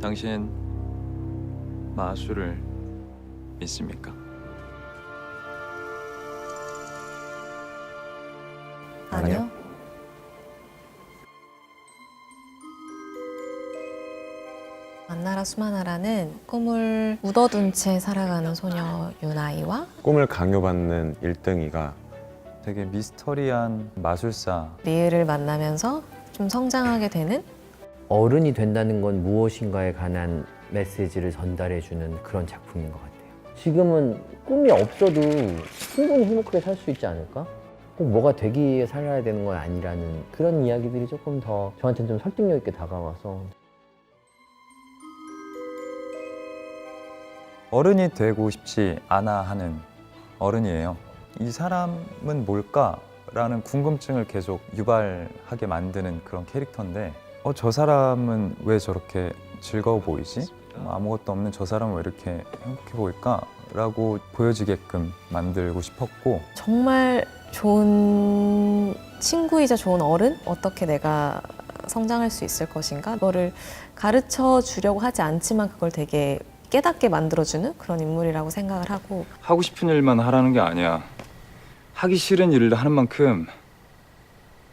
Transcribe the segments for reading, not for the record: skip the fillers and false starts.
당신 마술을 믿습니까? 아니요. 안나라 수마나라는 꿈을 묻어둔 채 살아가는 소녀 유나이와 꿈을 강요받는 일등이가 되게 미스터리한 마술사. 리을을 만나면서 좀 성장하게 되는 어른이 된다는 건 무엇인가에 관한 메시지를 전달해주는 그런 작품인 것 같아요. 지금은 꿈이 없어도 충분히 행복하게 살 수 있지 않을까? 꼭 뭐가 되기 위해 살아야 되는 건 아니라는 그런 이야기들이 조금 더 저한테는 좀 설득력 있게 다가와서 어른이 되고 싶지 않아 하는 어른이에요. 이 사람은 뭘까라는 궁금증을 계속 유발하게 만드는 그런 캐릭터인데 저 사람은 왜 저렇게 즐거워 보이지? 아무것도 없는 저 사람은 왜 이렇게 행복해 보일까? 라고 보여지게끔 만들고 싶었고 정말 좋은 친구이자 좋은 어른? 어떻게 내가 성장할 수 있을 것인가? 그거를 가르쳐 주려고 하지 않지만 그걸 되게 깨닫게 만들어주는 그런 인물이라고 생각을 하고 하고 싶은 일만 하라는 게 아니야. 하기 싫은 일을 하는 만큼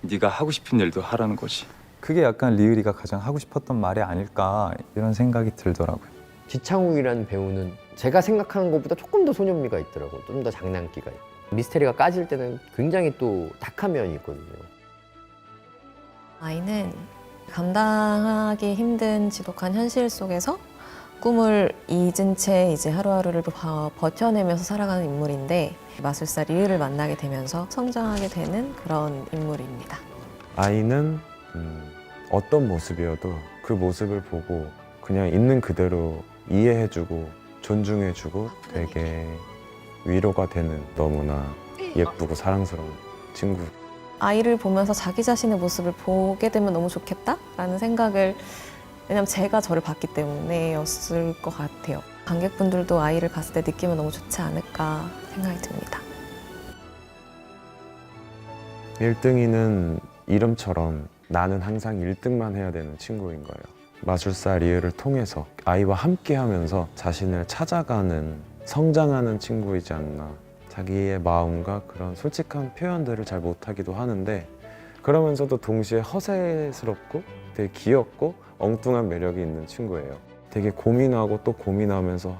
네가 하고 싶은 일도 하라는 거지. 그게 약간 리을이가 가장 하고 싶었던 말이 아닐까 이런 생각이 들더라고요. 지창욱이라는 배우는 제가 생각하는 것보다 조금 더 소년미가 있더라고요. 좀 더 장난기가 있고 미스테리가 까질 때는 굉장히 또 탁한 면이 있거든요. 아이는 감당하기 힘든 지독한 현실 속에서 꿈을 잊은 채 이제 하루하루를 버텨내면서 살아가는 인물인데 마술사 리을을 만나게 되면서 성장하게 되는 그런 인물입니다. 아이는 어떤 모습이어도 그 모습을 보고 그냥 있는 그대로 이해해주고 존중해주고 되게 위로가 되는 너무나 예쁘고 사랑스러운 친구. 아이를 보면서 자기 자신의 모습을 보게 되면 너무 좋겠다라는 생각을 왜냐면 제가 저를 봤기 때문에였을 것 같아요. 관객분들도 아이를 봤을 때 느끼면 너무 좋지 않을까 생각이 듭니다. 1등이는 이름처럼 나는 항상 1등만 해야 되는 친구인 거예요. 마술사 리을을 통해서 아이와 함께 하면서 자신을 찾아가는 성장하는 친구이지 않나. 자기의 마음과 그런 솔직한 표현들을 잘 못하기도 하는데 그러면서도 동시에 허세스럽고 되게 귀엽고 엉뚱한 매력이 있는 친구예요. 되게 고민하고 또 고민하면서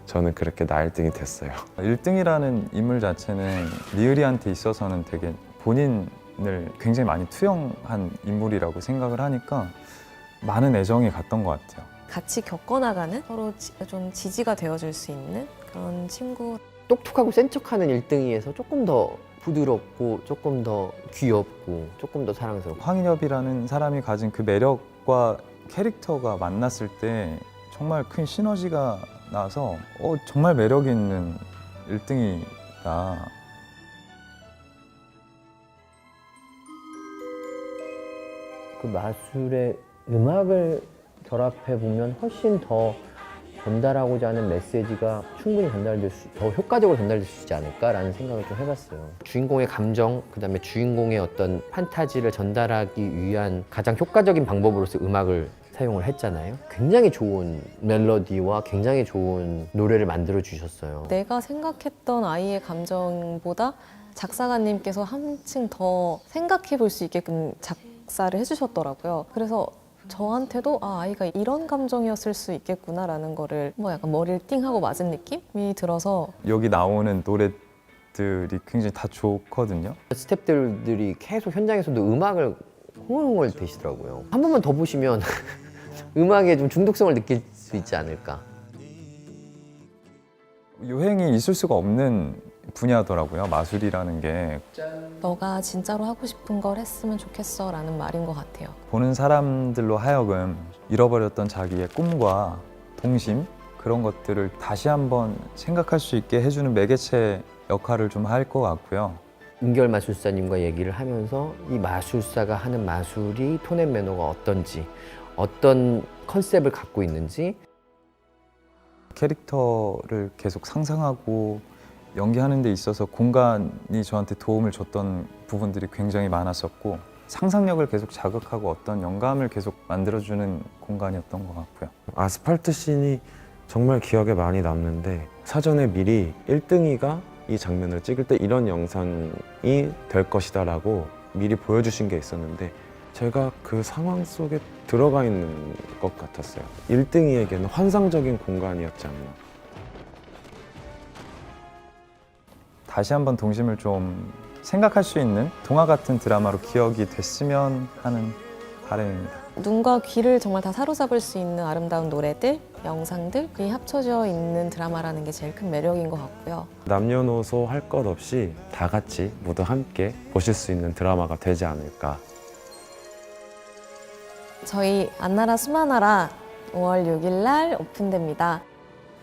저는 그렇게 나 1등이 됐어요. 1등이라는 인물 자체는 리을이한테 있어서는 되게 본인을 굉장히 많이 투영한 인물이라고 생각을 하니까 많은 애정이 갔던 것 같아요. 같이 겪어나가는 서로 좀 지지가 되어줄 수 있는 그런 친구. 똑똑하고 센 척하는 1등이에서 조금 더 부드럽고 조금 더 귀엽고 조금 더 사랑스럽고 황인엽이라는 사람이 가진 그 매력과 캐릭터가 만났을 때 정말 큰 시너지가 나서 정말 매력 있는 1등이다. 그 마술의 음악을 결합해 보면 훨씬 더 전달하고자 하는 메시지가 충분히 더 효과적으로 전달될 수 있지 않을까라는 생각을 좀 해봤어요. 주인공의 감정, 그다음에 주인공의 어떤 판타지를 전달하기 위한 가장 효과적인 방법으로서 음악을 사용을 했잖아요. 굉장히 좋은 멜로디와 굉장히 좋은 노래를 만들어 주셨어요. 내가 생각했던 아이의 감정보다 작사가님께서 한층 더 생각해 볼 수 있게끔 작사를 해주셨더라고요. 그래서 저한테도 아이가 이런 감정이었을 수 있겠구나라는 거를 약간 머리를 띵하고 맞은 느낌이 들어서 여기 나오는 노래들이 굉장히 다 좋거든요. 스태프들이 계속 현장에서도 음악을 흥얼흥얼 대시더라고요. 한 번만 더 보시면 음악에 좀 중독성을 느낄 수 있지 않을까. 유행이 있을 수가 없는 분야더라고요. 마술이라는 게 너가 진짜로 하고 싶은 걸 했으면 좋겠어 라는 말인 것 같아요. 보는 사람들로 하여금 잃어버렸던 자기의 꿈과 동심 그런 것들을 다시 한번 생각할 수 있게 해주는 매개체 역할을 좀 할 것 같고요. 은결 마술사님과 얘기를 하면서 이 마술사가 하는 마술이 톤 앤 매너가 어떤지, 어떤 컨셉을 갖고 있는지 캐릭터를 계속 상상하고 연기하는 데 있어서 공간이 저한테 도움을 줬던 부분들이 굉장히 많았었고 상상력을 계속 자극하고 어떤 영감을 계속 만들어주는 공간이었던 것 같고요. 아스팔트 씬이 정말 기억에 많이 남는데 사전에 미리 1등이가 이 장면을 찍을 때 이런 영상이 될 것이다 라고 미리 보여주신 게 있었는데 제가 그 상황 속에 들어가 있는 것 같았어요. 1등이에게는 환상적인 공간이었지 않나. 다시 한번 동심을 좀 생각할 수 있는 동화 같은 드라마로 기억이 됐으면 하는 바람입니다. 눈과 귀를 정말 다 사로잡을 수 있는 아름다운 노래들, 영상들이 합쳐져 있는 드라마라는 게 제일 큰 매력인 것 같고요. 남녀노소 할 것 없이 다 같이 모두 함께 보실 수 있는 드라마가 되지 않을까. 저희 안나라 수마나라 5월 6일 날 오픈됩니다.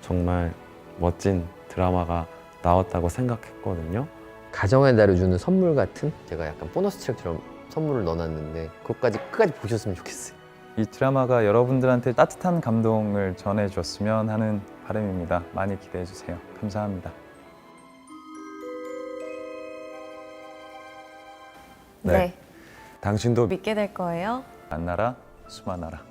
정말 멋진 드라마가 나왔다고 생각했거든요. 가정의 달을 주는 선물 같은 제가 약간 보너스 트랙처럼 선물을 넣어놨는데 그것까지 끝까지 보셨으면 좋겠어요. 이 드라마가 여러분들한테 따뜻한 감동을 전해줬으면 하는 바람입니다. 많이 기대해 주세요. 감사합니다. 네. 당신도 믿게 될 거예요. 안나라 수마나라.